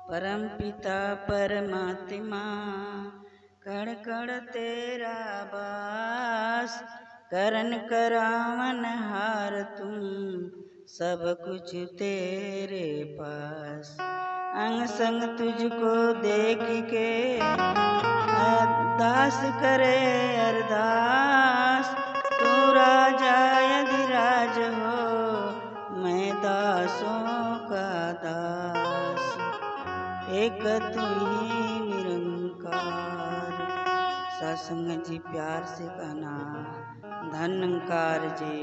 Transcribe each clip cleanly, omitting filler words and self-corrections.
परम पिता परमात्मा कण कण तेरा बास, करन करावन हार तुम सब कुछ तेरे पास। अंग संग तुझको देख के दास करे अरदास, तू राजा यधिराज हो मैं दासों का दास, एक तू ही निरंकार। सत्संग जी प्यार से कहना धन्यकार जी।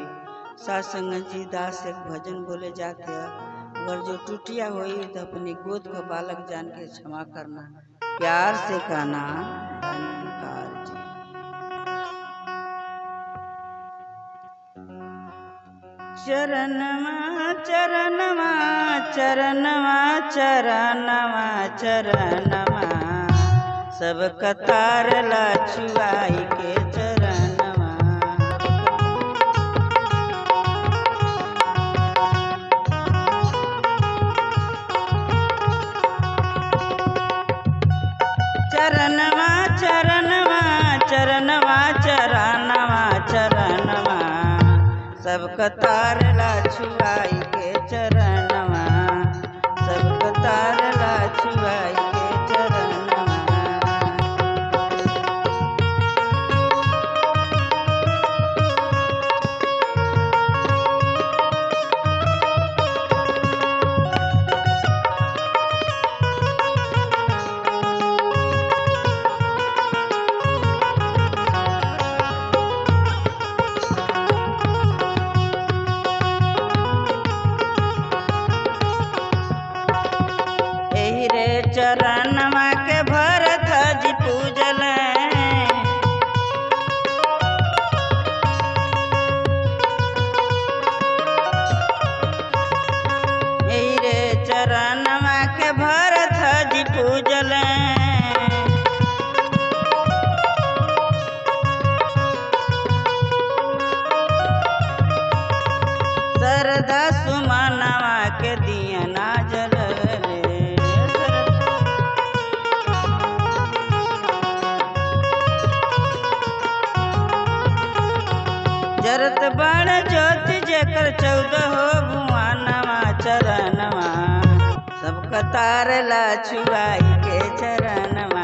सत्संग जी दास एक भजन बोले जाते अगर जो टूटिया हुई तो अपनी गोद को बालक जान के क्षमा करना, प्यार से कहना धन्यकार जी। चरणवा चरणवा चरणवा चरणवा चरणवा सब कतार ला छुआई के चरणवा, चरणवा चरणवा चरणवा चरणवा चरणवा सब कतार ला छुआई के चरणवा, सब कतार ला छुआई के चरणवा। चरणवा के भरत जी पूजल, रे चरणवा के भरत जी पूजल, सरदा सुमनवा के दिया ना जल जरत बड़ ज्योति जेकर 14 हो भुवनवा चरणवा, सब कतार ला छुआई के चरणवा।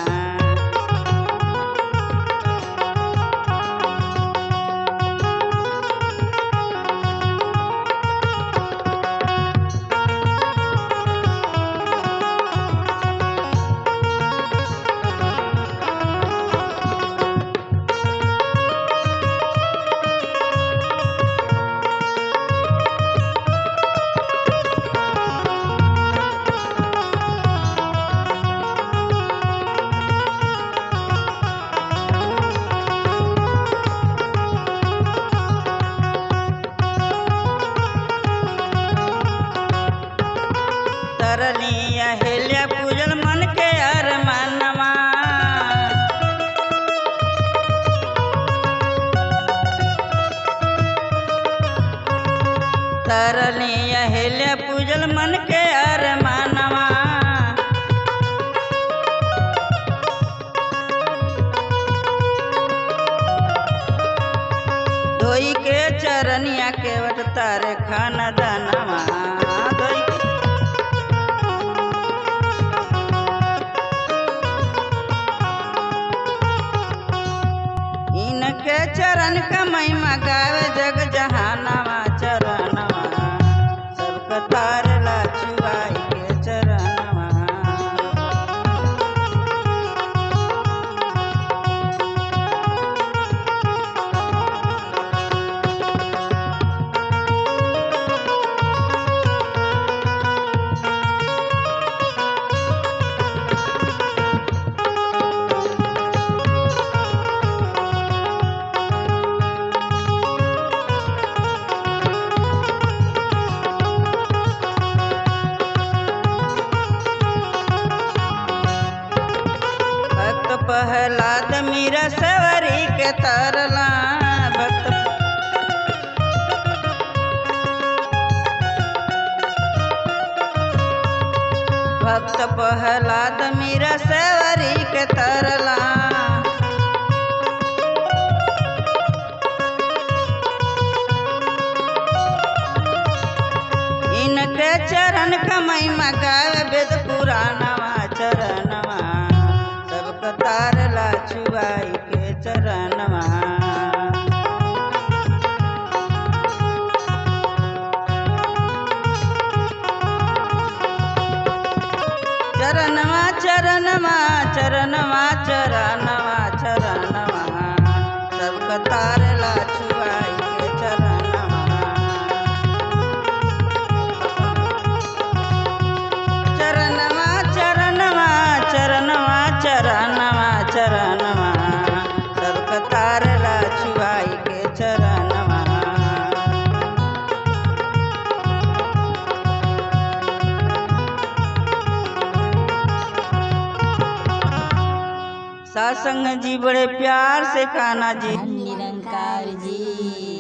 तरलिया हेलिया पूजल मन के अरमानवा, तरलिया हेलिया पूजल मन के अरमानवा, धोई के चरनिया के वट तारे खाना दानवा, के चरण का महिमा गावे जग जहानवा चरणवा, सब कतार ला छुआई के चरणवा। प्रहलाद मीरा सवरी के तरला, भक्त भक्त प्रहलाद मीरा सेवरी के तरला। इनके चरण का महिमा गावे वेद पुराणवा चरणवा, सबका तारला छुआई के चरणवा। चरणवा चरणवा चरणवा चरणवा चरणवा, सबका तारला छुआई के चरणवा। चरणवा चरणवा चरणवा चरणवा चरणवा, सबका तारला छुआई के चरणवा। सासंग जी बड़े प्यार से कान्हा जी निरंकार जी।